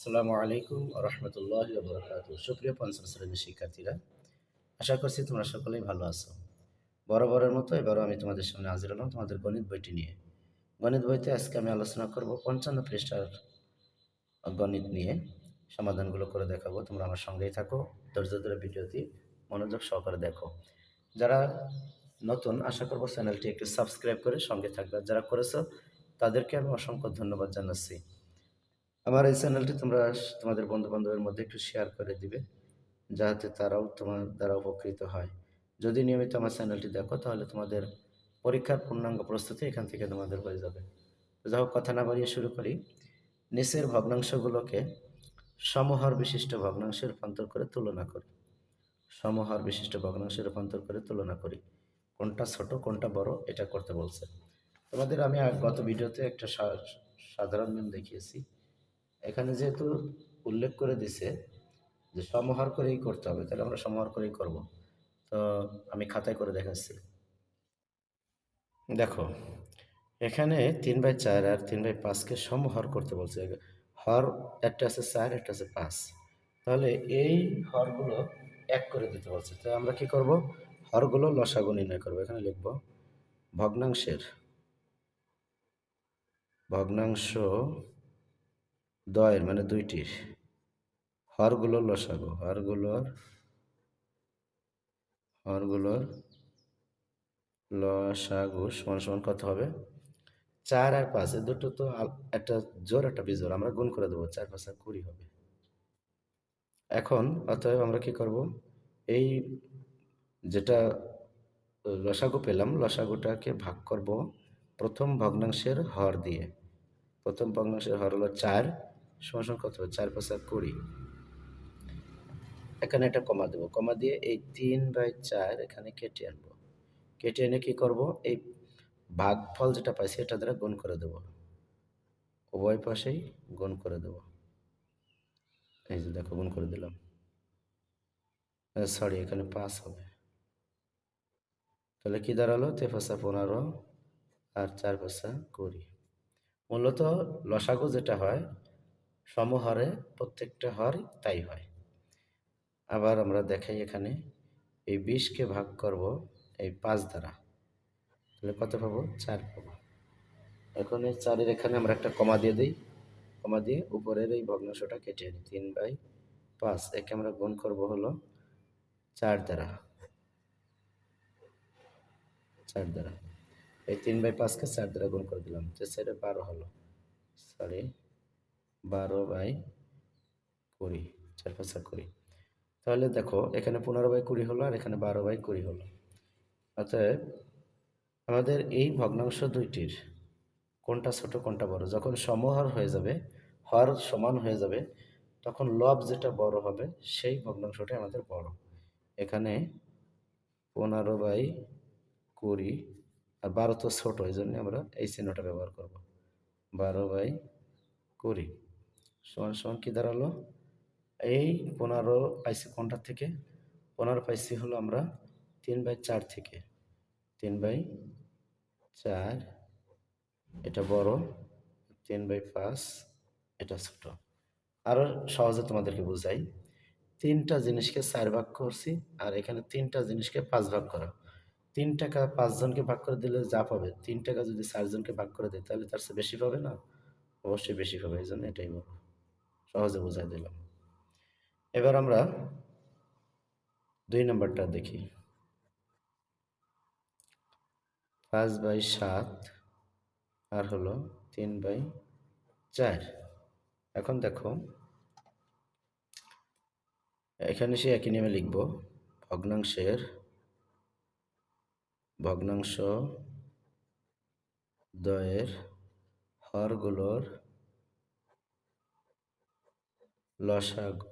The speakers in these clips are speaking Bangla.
আসসালামু আলাইকুম রহমতুল্লাহি ওয়া বারাকাতুহু। সুপ্রিয় পঞ্চম শ্রেণীর শিক্ষার্থীরা, আশা করছি তোমরা সকলেই ভালো আছো। বরাবরের মতো এবারও আমি তোমাদের সামনে হাজির হলাম তোমাদের গণিত বইটি নিয়ে। গণিত বইতে আজকে আমি আলোচনা করব 55 পৃষ্ঠার গণিত নিয়ে। সমাধানগুলো করে দেখাবো, তোমরা আমার সঙ্গেই থাকো। ধৈর্য ধরে ভিডিওটি মনোযোগ সহকারে দেখো। যারা নতুন, আশা করব চ্যানেলটি একটু সাবস্ক্রাইব করে সঙ্গে থাকবে। যারা করেছো তাদেরকে আমি অসংখ্য ধন্যবাদ জানাচ্ছি। আমার এই চ্যানেলটি তোমরা তোমাদের বন্ধু-বান্ধবের মধ্যে একটু শেয়ার করে দিবে, যাতে তারাও তোমার দ্বারা উপকৃত হয়। যদি নিয়মিত আমার চ্যানেলটি দেখো তাহলে তোমাদের পরীক্ষার পূর্ণাঙ্গ প্রস্তুতি এখান থেকে তোমাদের হয়ে যাবে। তো যাই হোক, কথা না বাড়িয়ে শুরু করি। নিচের ভগ্নাংশগুলোকে সমহর বিশিষ্ট ভগ্নাংশে রূপান্তর করে তুলনা করি। সমহর বিশিষ্ট ভগ্নাংশে রূপান্তর করে তুলনা করি। কোনটা ছোট কোনটা বড় এটা করতে বলছে। তোমাদের আমি গত ভিডিওতে একটা সাধারণ নিয়ম দেখিয়েছি। এখানে যেহেতু উল্লেখ করে দিছে যে সমাহার করেই করতে হবে, তাহলে আমরা সমাহার করেই করব। তো আমি খাতায় করে দেখাচ্ছি। দেখো, এখানে 3/4 আর 3/5কে সমহর করতে বলছে। হর একটা আছে 4, একটা আছে 5। তাহলে এই হরগুলো এক করে দিতে বলছে। তো আমরা কি করব? হরগুলো লসাগু নির্ণয় করবো। এখানে লিখব ভগ্নাংশের ভগ্নাংশ দ্বয়ের মানে দুইটির হরগুলোর লসাগু, হরগুলোর লসাগু সমান সমান কত হবে? 4 আর 5, এ দুটো তো একটা জোড় একটা বিজোড়, আমরা গুণ করে দেবো। 4 5 20 হবে। এখন অতএব আমরা কি করব? এই যেটা লসাগু পেলাম, লসাগুটাকে ভাগ করব প্রথম ভগ্নাংশের হর দিয়ে। প্রথম ভগ্নাংশের হর হলো 4, সমান সমান কত হবে? 4 5 20। এখানে একটা কমা দেবো, কমা দিয়ে এই 3/4 এখানে কেটে আনবো। কেটে এনে কি করব? এই ভাগফল যেটা পাইছি এটা দ্বারা গুণ করে দেব। উভয় পাশেই গুণ করে দেব। এই যে দেখো, গুণ করে দিলাম। সরি, এখানে 5 হবে। তাহলে কি দাঁড়ালো? 3 5 15 আর 4 5 20। মূলত লসাগু যেটা হয়, সমহরে প্রত্যেকটা হর তাই হয়। আবার আমরা দেখাই, এখানে এই 20কে ভাগ করব এই 5 দ্বারা, তাহলে কত পাবো? 4 পাবো। এখন এই 4-এর এখানে আমরা একটা কমা দিয়ে দিই। কমা দিয়ে উপরের এই ভগ্নাংশটা কেটে নিই। 3/5 একে আমরা গুণ করব হলো 4 দ্বারা। 4 দ্বারা এই 3/5কে 4 দ্বারা গুণ করে দিলাম, যে সাইডে 12 হলো। সরি, 12/20, 4 5 20। তাহলে দেখো, এখানে 15/20 হলো আর এখানে 12/20 হলো। অতএব আমাদের এই ভগ্নাংশ দুইটির কোনটা ছোট কোনটা বড়? যখন সমহর হয়ে যাবে, হর সমান হয়ে যাবে, তখন লব যেটা বড় হবে সেই ভগ্নাংশটাই আমাদের বড়। এখানে 15/20 আর 12 তো ছোট, এই জন্য আমরা এই চিহ্নটা ব্যবহার করব। 12/20 সমান সমান কি দাঁড়ালো? এই 15 পাইছি কোনটা থেকে? 15 পাইছি হলো আমরা 3/4 থেকে। 3/4 এটা বড়, 3/5 এটা ছোট। আরো সহজে তোমাদেরকে বুঝাই। 3টা জিনিসকে 4 ভাগ করছি আর এখানে 3টা জিনিসকে 5 ভাগ করা। 3 টাকা 5 জনকে ভাগ করে দিলে যা পাবে, 3 টাকা যদি 4 জনকে ভাগ করে দেয় তাহলে তার চেয়ে বেশি পাবে না? অবশ্যই বেশি পাবে। এই জন্য এটাই বলবো, সহজে বুঝাই দিলাম। এবার আমরা 2 নম্বরটা দেখি। 5/7 আর হলো 3/4। এখন দেখো, এখানে সে একই নিয়মে লিখব ভগ্নাংশ দ্বয়ের হরগুলোর লসাগু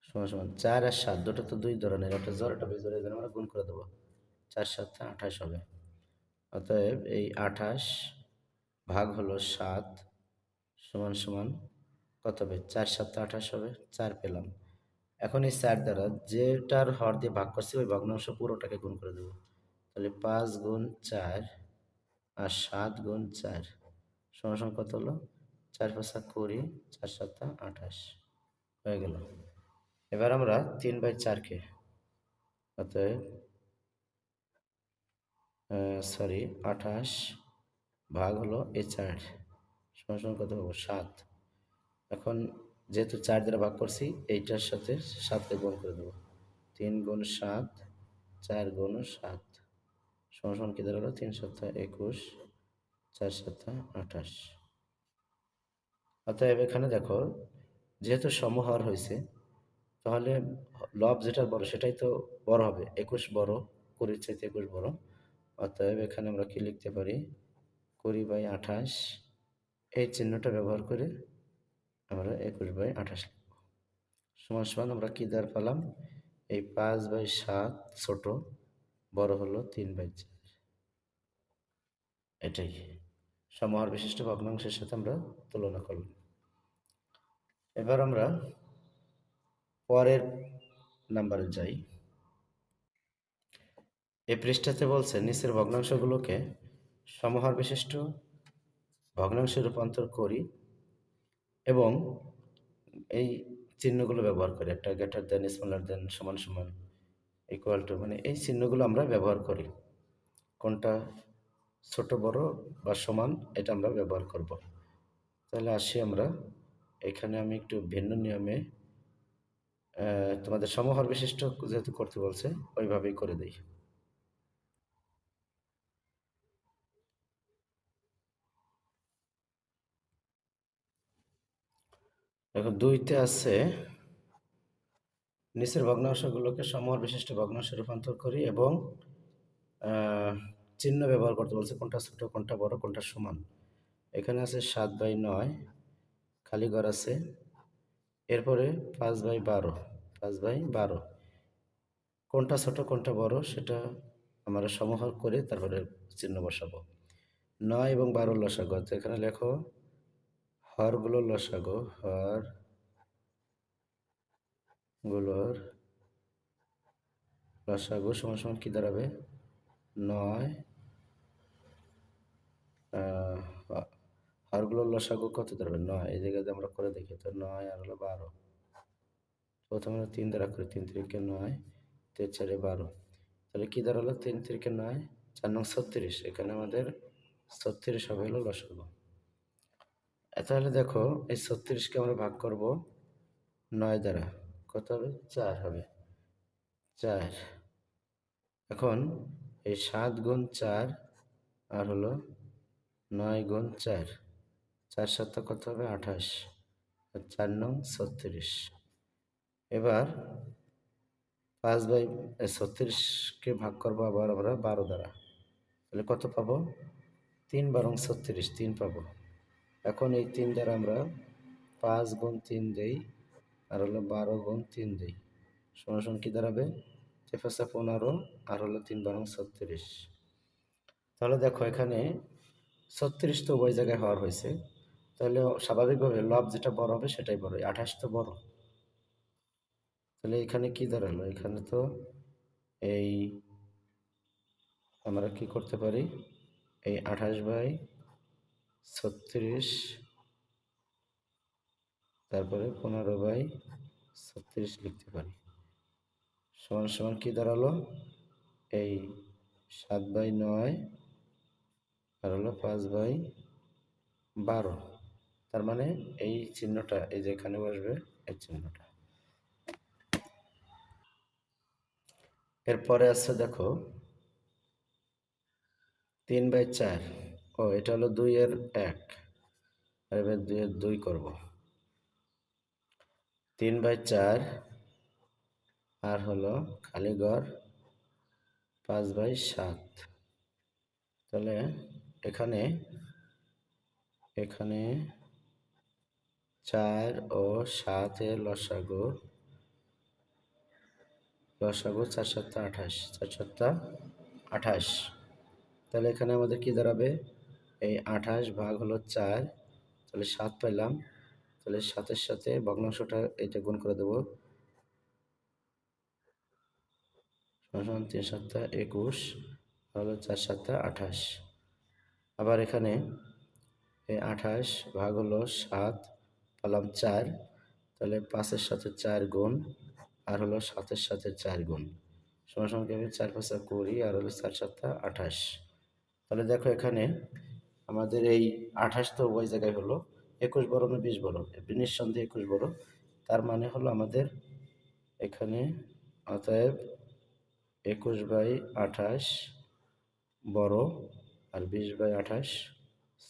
সমান সমান 4 আর 7, দুটো তো দুই ধরনের, একটা জোড় একটা বিজোড়, এই জন্য আমরা গুণ করে দেবো। 4 7 28 হবে। অতএব এই 28 ভাগ হলো 7 সমান সমান কত হবে? 4 7 28 হবে। 4 পেলাম। এখন এই 4 দ্বারা যেটার হর দিয়ে ভাগ করছি ওই ভগ্নাংশ পুরোটাকে গুণ করে দেবো। তাহলে 5 গুণ 4 আর 7 গুণ 4 সমান সমান কত হলো? 4 5 20, 4 7 28 হয়ে গেল। এবার আমরা 3/4কে, অতএব সরি 28 ভাগ হলো এই 4 সমান সমান কত পাবো? 7। এখন যেহেতু 4 দ্বারা ভাগ করছি, এইটার সাথে 7কে গুণ করে দেবো। 3 গুণ 7, 4 গুণ 7 সমান সমান কি দাঁড়ালো? 3 7 21, 4 7 28। অতএব এখানে দেখো, যেহেতু সমহর হয়েছে, তাহলে লব যেটা বড় সেটাই তো বড় হবে। 21 বড়, 20 চাইতে 21 বড়। অতএব এখানে আমরা কি লিখতে পারি? 20/28, এই চিহ্নটা ব্যবহার করে আমরা 21/28 লিখব। সমান সমান আমরা কি দ্বার পেলাম? এই 5/7 ছোট, বড় হলো 3/4। এটাই সমহর বিশিষ্ট ভগ্নাংশের সাথে আমরা তুলনা করলাম। এবার আমরা পরের নাম্বারে যাই। এই পৃষ্ঠাতে বলছে নিচের ভগ্নাংশগুলোকে সমহর বিশিষ্ট ভগ্নাংশে রূপান্তর করি এবং এই চিহ্নগুলো ব্যবহার করি। একটা গ্রেটার দেন, স্মলার দেন, সমান সমান, ইকুয়াল টু, মানে এই চিহ্নগুলো আমরা ব্যবহার করি। কোনটা ছোট বড় বা সমান, এটা আমরা ব্যবহার করব। তাহলে আসি আমরা এখানে, আমি একটু ভিন্ন নিয়মে তোমাদের সমহর বিশিষ্ট যেহেতু করতে বলছে ওইভাবেই করে দিই। এখন 2তে আছে নিচের ভগ্নাংশগুলোকে সমহর বিশিষ্ট ভগ্নাংশে রূপান্তর করি এবং আহ, চিহ্ন ব্যবহার করতে বলছে, কোনটা ছোট, কোনটা বড়, কোনটা সমান। এখানে আছে 7/9, খালি ঘর আছে। এরপরে 5/12, 5/12, কোনটা ছোট কোনটা বড় সেটা আমরা সমহর করে তারপরে চিহ্ন বসাবো। 9 এবং 12 লসাগু, তো এখানে লেখো হরগুলো লসাগু, হরগুলোর লসাগু সমান সমান কি দাঁড়াবে? 9, হরগুলোর লসাগু কত দাঁড়াবে? 9। এই জায়গাতে আমরা করে দেখি তো, 9 আর হলো 12। প্রথমে আমরা 3 দ্বারা করি, 3 3 9, 3 4 12। তাহলে কি দাঁড়ালো? 3 3 9, 4 9 36। এখানে আমাদের 36 হবে হলো লসাগু। তাহলে দেখো, এই 36কে আমরা ভাগ করব 9 দ্বারা, কত হবে? 4 হবে, 4। এখন এই 7 গুণ 4 আর হলো 9 গুণ 4, 4 7 কত হবে? 28, আর 4 9 36। এবার 5/36কে ভাগ করবো আবার আমরা 12 দ্বারা, তাহলে কত পাবো? 3 12 36, 3 পাবো। এখন এই 3 দ্বারা আমরা 5 গুণ 3 দেই আর হলো 12 গুণ 3 দেই, সমান সমান কি দাঁড়াবে? 3 5 15 আর হলো 3 12 36। তাহলে দেখো এখানে 36 তো উভয় জায়গায় হওয়ার হয়েছে, তাহলে স্বাভাবিকভাবে লব যেটা বড় হবে সেটাই বড়। 28 তো বড়, তাহলে এখানে কি দাঁড়ালো? এখানে তো এই আমরা কি করতে পারি? এই 28/36, তারপরে 15/36 লিখতে পারি। সমান সমান কি দাঁড়ালো? এই 7/9 আর হলো 5/12। তার মানে এই চিহ্নটা এই যে এখানে বসবে, এই চিহ্নটা। এরপরে আছে দেখো 3/4। ও, এটা হলো 2/1, আর এবার 2/2 করবো। 3/4 আর হলো খালি ঘর 5/7। তাহলে এখানে এখানে 4 ও 7 এর লসাগু, 4 7 28, 4 7 28। তাহলে এখানে আমাদের কি দাঁড়াবে? এই 28 ভাগ হলো 4, তাহলে 7 পেলাম। তাহলে 7-এর সাথে ভগ্নাংশটা এটা গুণ করে দেবো, সমান 3 7 21 হলো 4 7 28। আবার এখানে এই 28 ভাগ হলো 7 পালাম 4, তাহলে 5-এর সাথে 4 গুণ আর হলো 7-এর সাথে 4 গুণ সমান সমান কি হবে? 4 × 5 = 20 আর হলো 4-7 = 28। তাহলে দেখো এখানে আমাদের এই 28 তো ওই জায়গায় হলো 21 বড় না 20 বড়? নিঃসন্দেহে 21 বড়। তার মানে হলো আমাদের এখানে অতএব 21/28 বড় আর 20/28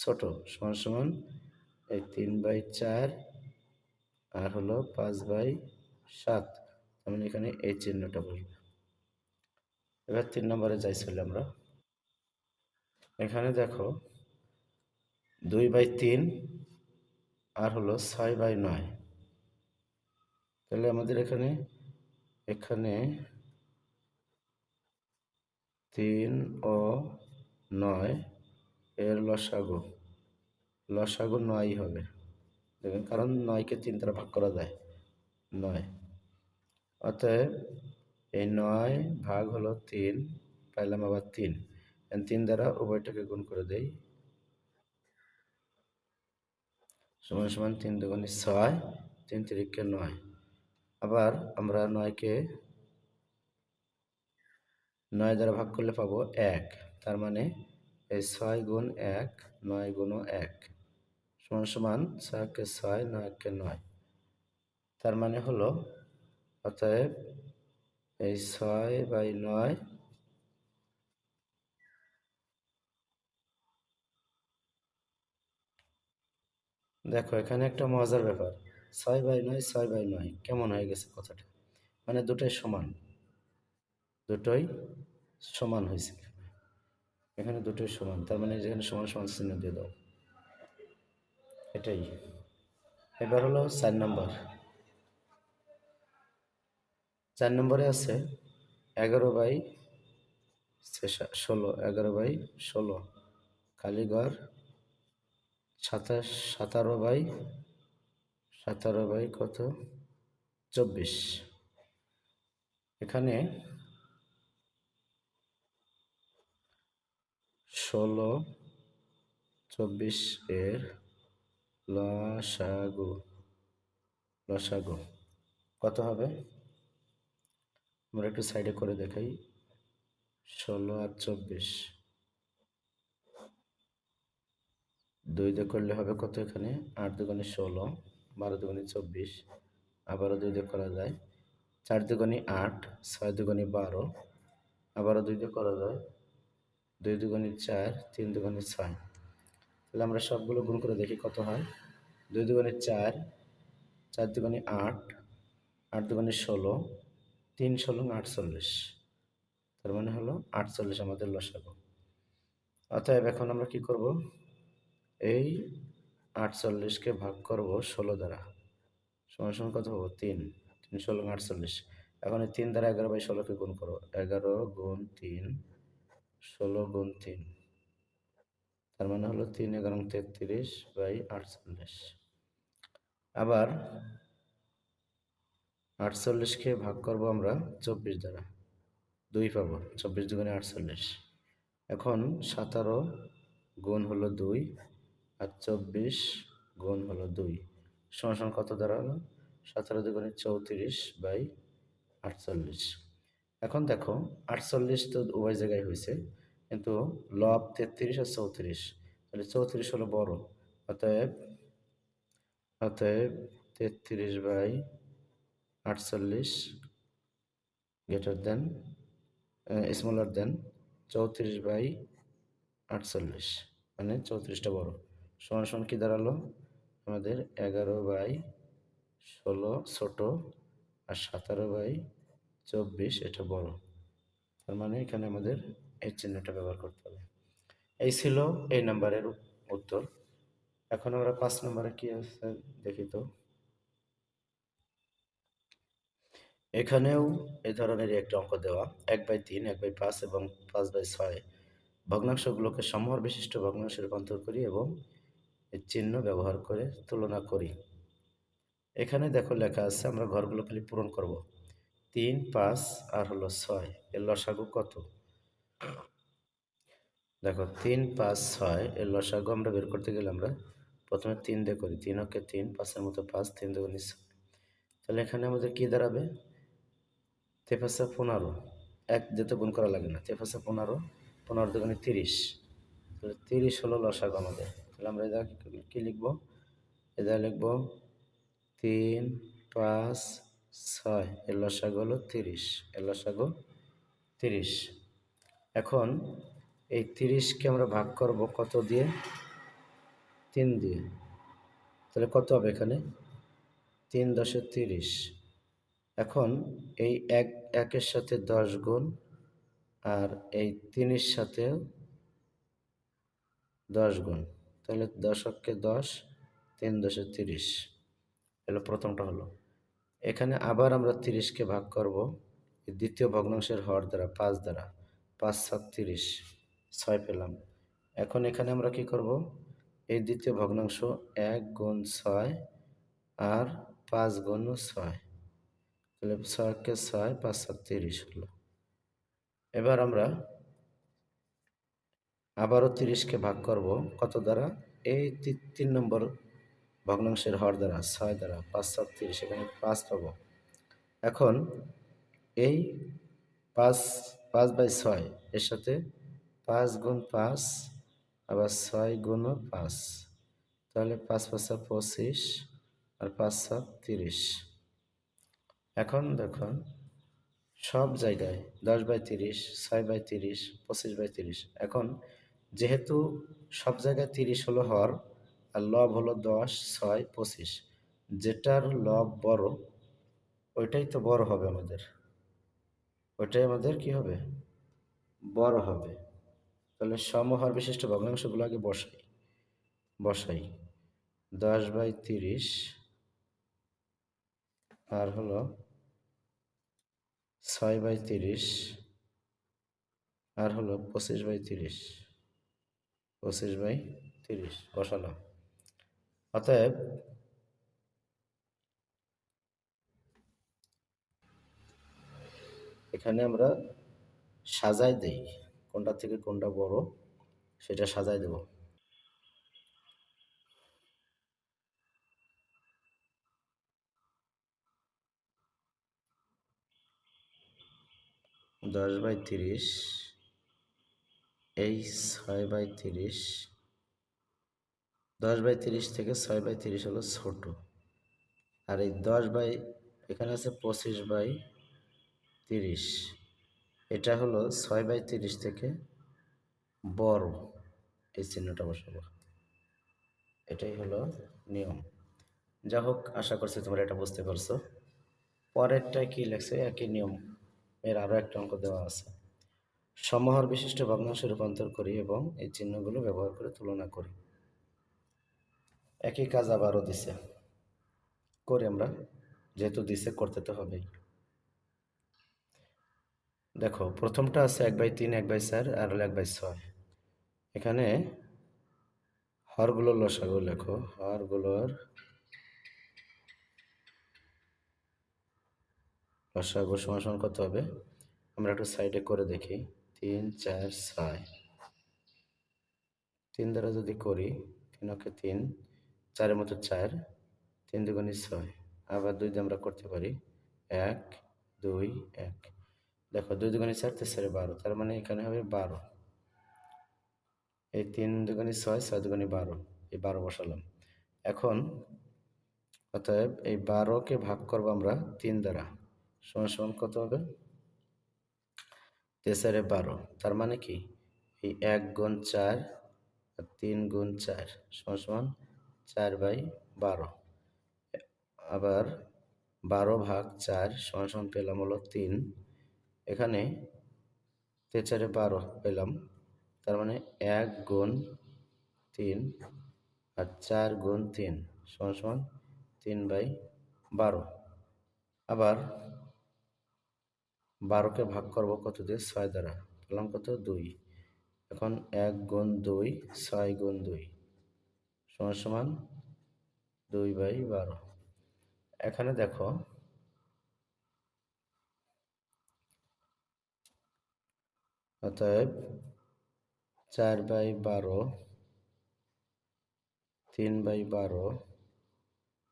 ছোট সমান সমান এই 3/4 আর হলো 5/7। তার মানে এখানে এই চিহ্নটা বসবে। এবার 3 নম্বরে যাই চলে আমরা। এখানে দেখো 2/3 আর হলো 6/9। তাহলে আমাদের এখানে এখানে 3 ও 9 এর লসাগু 9 হবে। দেখবেন কারণ 9-কে 3 দ্বারা ভাগ করা যায় 9। অতএব এই 9 ভাগ হলো 3 পাইলাম আবার 3, 3 দ্বারা উভয়টাকে গুণ করে দেই সমান সমান 3 দুগুণে 6, 3 তিরিকে 9। আবার আমরা 9-কে 9 দ্বারা ভাগ করলে পাবো 1। তার মানে এই 6 গুণ 1 9 গুণও 1 সমান সমান 6-কে 6 9-কে 9। তার মানে হলো অতএব এই 6/9 দেখো এখানে একটা মজার ব্যাপার 6/9 6/9 কেমন হয়ে গেছে কথাটা? মানে দুটোই সমান, দুটোই সমান হয়েছে। এখানে দুটোই সমান, তার মানে যেখানে সমান সমান চিহ্ন দিয়ে দাও। এটাই। এবার হলো 4 নম্বর। 4 নম্বরে আছে 11/16 11/16 কালীঘর 17 কত 24। এখানে 16 24 এর লসাগু লসাগু কত হবে? আমরা একটু সাইডে করে দেখাই। 16 আর 24 2 দিয়ে করলে হবে কত? এখানে 8 দুগুণে 16 12 দুগুণে 24 আবারও 2 দিয়ে করা যায়। 4 দুগুণে 8 6 দুগুণে 12 আবারও 2 দিয়ে করা যায়। 2 দুগুণে 4 3 দুগুণে 6। তাহলে আমরা সবগুলো গুণ করে দেখি কত হয়। 2 দুগুণে 4 4 দুগুণে 8 8 দুগুণে 16 3 16 48। তার মানে হলো 48 আমাদের লসাগু। অতএব এখন আমরা কি করব? এই 48-কে ভাগ করব 16 দ্বারা সমান সমান কত পাবো? 3 3 16 48। এখন এই 3 দ্বারা 11/16-কে গুণ করো। 11 গুণ 3 16 গুণ 3 তার মানে হলো 3 11 33/48। আবার 48-কে ভাগ করব আমরা 24 দ্বারা 2 পাবো। 24 দুগুণে 48। এখন 17 গুণ হলো 2 আর 24 গুণ হলো 2 সমান সমান কত দ্বারা হলো? 17 দুগুণে 34/48। এখন দেখো 48 তো উভয় জায়গায় হয়েছে, কিন্তু লব 33 আর 34, তাহলে 34 হলো বড়। অতএব অতএব 33/48 গ্রেটার দেন স্মলার দেন 34/48, মানে 34টা বড়। সমান সমান কি দাঁড়ালো আমাদের? 11/16 ছোট আর 17/24 এটা বড়। তার মানে এখানে আমাদের এই চিহ্নটা ব্যবহার করতে হবে। এই ছিল এই নাম্বারের উত্তর। এখন আমরা 5 নম্বরে কি আছে দেখি তো। এখানেও এই ধরনের একটা অঙ্ক দেওয়া 1/3 1/5 এবং 5/6 ভগ্নাংশগুলোকে সমহর বিশিষ্ট ভগ্নাংশে রূপান্তর করি এবং এর চিহ্ন ব্যবহার করে তুলনা করি। এখানে দেখো লেখা আছে, আমরা ঘরগুলো খালি পূরণ করব। 3 5 আর হলো 6 এর লসাগু কত? দেখো 3 5 6 এর লসাগু আমরা বের করতে গেলে আমরা প্রথমে 3 দিয়ে করি। 3 অক্ষে 3, 5 মতো 5, 3 দুগুণে 6। তাহলে এখানে আমাদের কি দাঁড়াবে? 3 5 15, 1 দিয়ে তো গুণ করা লাগে না। 3 5 15, 15 দুগুণে 30। তাহলে 30 হলো লসাগু আমাদের। তাহলে আমরা এটা কি লিখবো? এটা লিখবো 3 5 6 এর লসাগু হলো 30। এর লসাগু 30। এখন এই 30কে আমরা ভাগ করব কত দিয়ে? 3 দিয়ে। তাহলে কত হবে এখানে? 3 10 30। এখন এই একের সাথে 10 গুণ, আর এই 3 এর সাথেও 10 গুণ। তাহলে 10 অক্ষে 10, 3 10 30 এলো প্রথমটা হলো। এখানে আবার আমরা 30কে ভাগ করব এই দ্বিতীয় ভগ্নাংশের হর দ্বারা, 5 দ্বারা। 5 7 30, 6 পেলাম। এখন এখানে আমরা কি করব? এই দ্বিতীয় ভগ্নাংশ 1 গুণ 6 আর 5 গুণ 6। তাহলে 6 কে 6, 5 7 30 হলো। এবার আমরা আবারও 30কে ভাগ করব কত দ্বারা? এই 3 নম্বর ভগ্নাংশের হর দ্বারা, 6 দ্বারা। 5 7 30, এখানে 5 পাবো। এখন এই 5 5/6 এর সাথে 5 গুণ 5 আবার 6 গুণ 5। তাহলে 5 5 25 আর 5 7 30। এখন দেখুন সব জায়গায় 10/30, 6/30, 25/30। এখন যেহেতু সব জায়গায় 30 হলো হর আর লব হলো 10, 6, 25, যেটার লব বড় ওইটাই তো বড় হবে আমাদের। ওইটাই আমাদের কি হবে? বড় হবে। তাহলে সমহর বিশিষ্ট ভগ্নাংশগুলো আগে বসাই। বসাই 10/30 আর হলো 6/30 আর হলো 25/30। 25/30 বসালাম। অতএব এখানে আমরা সাজাই দেই কোনটা থেকে কোনটা বড় সেটা সাজাই দেব। 10/30, এই 6/30। 10/30 থেকে 6/30 হলো ছোট। আর এই এখানে আছে 25/30, এটা হলো 6/30 থেকে বড়। এই চিহ্নটা বসাবো। এটাই হলো নিয়ম। যা হোক, আশা করছি তোমরা এটা বুঝতে পারছো। পরেরটা কি লেখছে? একই নিয়ম এর আরো একটা অঙ্ক দেওয়া আছে। সমহর বিশিষ্ট ভগ্নাংশে রূপান্তর করি এবং এই চিহ্নগুলো ব্যবহার করে তুলনা করি। একই কাজ আবারও দিছে, করি আমরা, যেহেতু দিছে করতে তো হবেই। দেখো প্রথমটা আছে 1/3, 1/4 আর হলো 1/6। এখানে হরগুলোর লসাগু লেখো। হরগুলোর লসাগু সমান সমান কত হবে? আমরা একটু সাইডে করে দেখি। 3 4 6, 3 দ্বারা যদি করি, 3 অক্ষে 3, 4 মতো 4, 3 দুগুণে 6। আবার 2 দিয়ে আমরা করতে পারি 1 2 1। দেখো 2 দুগুণে 4, 4 12, তার মানে এখানে হবে 12। এই 3 দুগুণে 6, 6 দুগুণে 12, এই 12 বসালাম। এখন অতএব এই 12কে ভাগ করবো আমরা 3 দ্বারা, সমান সমান কত হবে? 3 12, তার মানে কি? এই 1 গুণ 4 আর 3 গুণ 4 সমান সমান 4/12। আবার 12/4 সমান সমান পেলাম হলো 3। এখানে 3 4 12 পেলাম, তার মানে 1 গুণ 3 আর 4 গুণ 3 সমান সমান 3/12। আবার 12কে ভাগ করব কত দিয়ে? 6 দ্বারা, পেলাম কত? 2। এখন 1 গুণ 2, 6 গুণ 2 সমান সমান 2/12। এখানে দেখো অতএব 4/12, 3/12।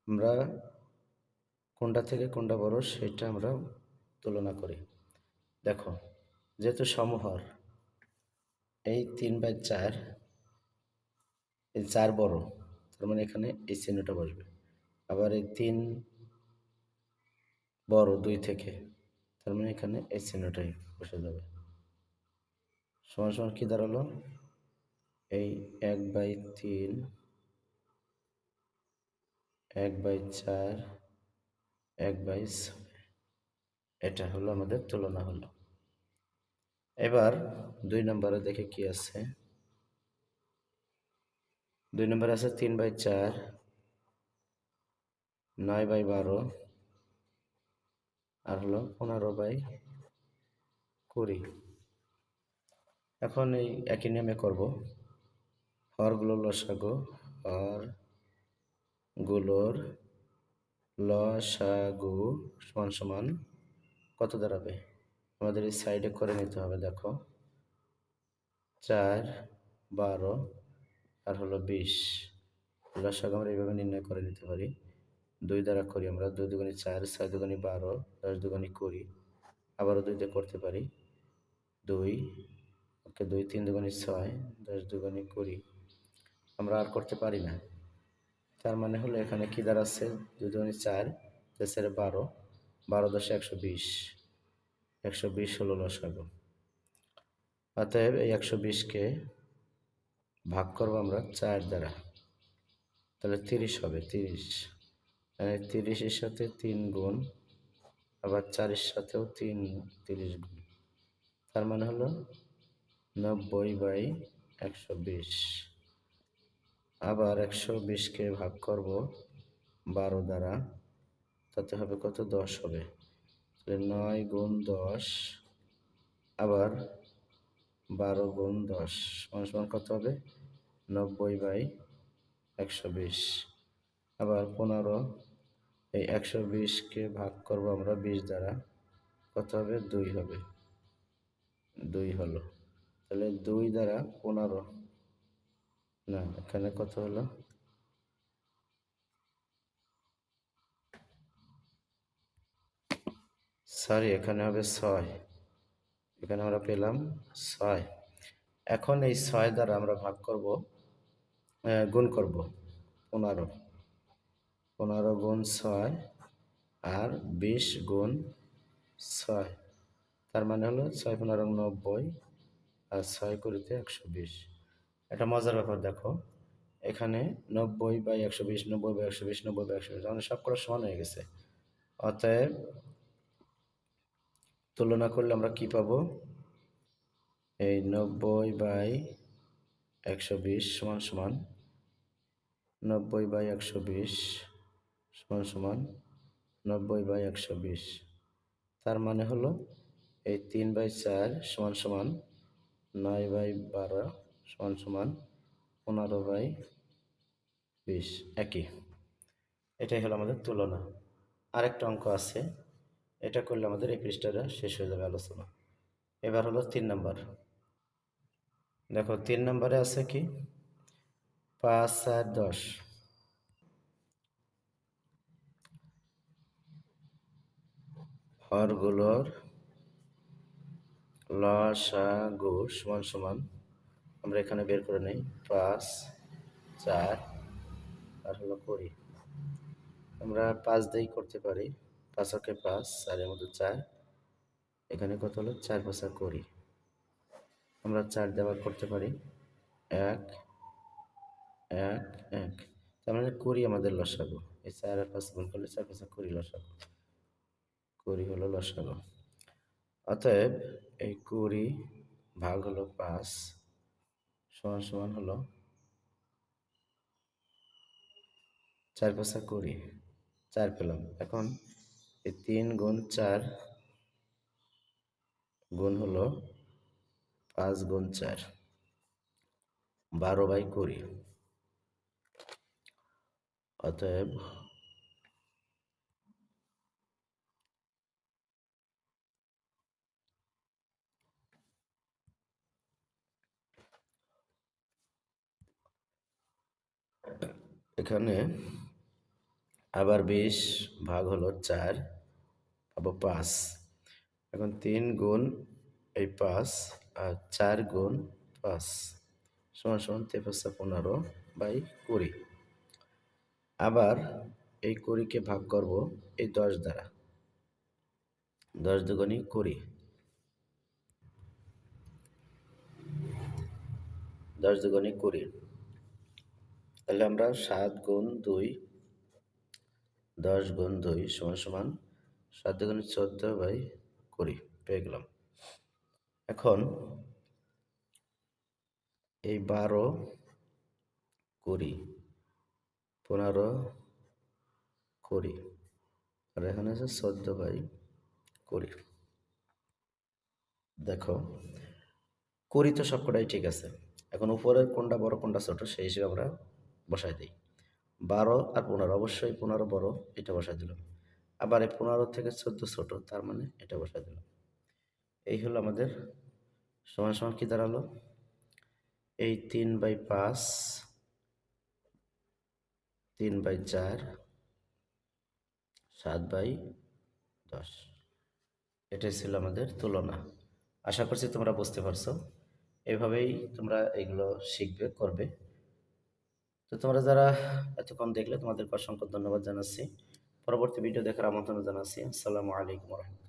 আমরা কোনটা থেকে কোনটা বড় সেটা আমরা তুলনা করি। দেখো, যেহেতু সমহর, এই 3/4, এই 4 বড়, তার মানে এখানে এই চিহ্নটা বসবে। আবার এই 3 বড় 2 থেকে, তার মানে এখানে এই চিহ্নটাই বসে যাবে। সমান সমান কি দাঁড়ালো? এই 1/3, 1/4, 1/6, এটা হলো আমাদের তুলনা হলো। এবার 2 নম্বরে দেখে কি আছে। 2 নম্বরে আছে 3/4, 9/12, আর হলো 15/20। এখন এই একই নিয়মে করব। হরগুলোর লসাগু, হরগুলোর লসাগু সমান সমান কত দাঁড়াবে? আমাদের এই সাইডে করে নিতে হবে। দেখো, 4, 12 আর হলো 20। লসাগু আমরা এইভাবে নির্ণয় করে নিতে পারি। 2 দ্বারা করি আমরা, 2 দুগুণে 4, 6 দুগুণে 12, 10 দুগুণে 20। আবারও 2 দিয়ে করতে পারি, 2, ওকে 2, 3 দুগুণে 6, 10 দুগুণে 20। আমরা আর করতে পারি না। তার মানে হলো এখানে কি দাঁড়াচ্ছে? 2 দুগুণে 4, 4 12, 12 10 120, 120 হলো লসাগু। অতএব এই 120কে ভাগ করবো আমরা 4 দ্বারা, তাহলে 30 হবে। 30, 30-এর সাথে 3 গুণ, আবার 4-এর সাথেও 30 গুণ, তার মানে হলো 90/120। আবার 120কে ভাগ করব 12 দ্বারা, তাতে হবে কত? 10 হবে। তাহলে 9 গুণ 10, আবার 12 গুণ 10 সমান সমান কত হবে? 90/120। আবার 15, এই 120কে ভাগ করব আমরা 20 দ্বারা, কত হবে? 2 হবে। 2 হলো। তাহলে 2 দ্বারা 15, না এখানে কত হলো? সরি, এখানে হবে 6। এখানে আমরা পেলাম 6। এখন এই 6 দ্বারা আমরা ভাগ করব, গুণ করব 15। 15 গুণ 6 আর 20 গুণ 6, তার মানে হলো 6 × 15 = 90, আর 6 কুড়িতে 120। একটা মজার ব্যাপার দেখো, এখানে 90/120, 90/120, 90/120, আমাদের সব কটা সমান হয়ে গেছে। অতএব তুলনা করলে আমরা কি পাবো? এই 90/120 সমান সমান 90/120 সমান সমান 90/120। তার মানে হলো এই 3/4 সমান সমান 9/12 সমান সমান 15/20। একই, এটাই হলো আমাদের তুলনা। আরেকটা অঙ্ক আছে, এটা করলে আমাদের এই পৃষ্ঠাটা শেষ হয়ে যাবে আলোচনা। এবার হলো 3 নাম্বার। দেখো 3 নাম্বারে আছে কি? 5, 4, 10। হরগুলোর লসাগু সমান সমান, আমরা এখানে বের করে নেই, 5, 4 আর হলো 20। আমরা 5 দিয়েই করতে পারি। 5 × 5, 4 এর মধ্যে 4, এখানে কত হলো? 4 × 5 = 20। আমরা 4 দিয়ে আবার করতে পারি, 1, 1, 1, তার মানে 20 আমাদের লসাগু। এই 4 আর 5 গুণ করলে 4 × 5 = 20 লসাগু। 20 হলো লসাগু। অতএব এই 20 ভাগ হলো 5 সমান সমান হলো 4 × 5 = 20, 4 পেলাম। এখন এই 3 গুণ 4 গুণ হলো 5 গুণ 4, 12/20। অতএব এখানে আবার 20 ভাগ হলো 4 পাবো 5। এখন 3 গুণ এই 5 আর 4 গুণ 5 সমান সমান 15 আবার এই 20 ভাগ করব এই 10 দ্বারা। 10 দুগুণী 20, 10 দুগুণী 20। তাহলে আমরা 7 গুণ 2, 10 গুণ 2 সমান সমান 7 দুগুণী 14/20 পেয়ে গেলাম। এখন এই 12, 20, 15, 20 আর এখানে আছে 14/20। দেখো 20 তো সবকটাই ঠিক আছে। এখন উপরের কোনটা বড় কোনটা ছোট সেই হিসেবে আমরা বসাই দিই। 12 আর 15, অবশ্যই 15 বড়, এটা বসাই দিলাম। আবার এই 15 থেকে 14 ছোট, তার মানে এটা বসাই দিলাম। এই হলো আমাদের সমান সমান কি দাঁড়ালো, এই 3/5, 3/4, 7/10। এটাই ছিল আমাদের তুলনা। আশা করছি তোমরা বুঝতে পারছো। এভাবেই তোমরা এগুলো শিখবে, করবে। তো তোমরা যারা এতক্ষণ দেখলে তোমাদেরকে অসংখ্য ধন্যবাদ জানাচ্ছি। পরবর্তী ভিডিও দেখার আমন্ত্রণ জানাচ্ছি। আসসালামু আলাইকুম ওয়া রাহমাতুল্লাহ।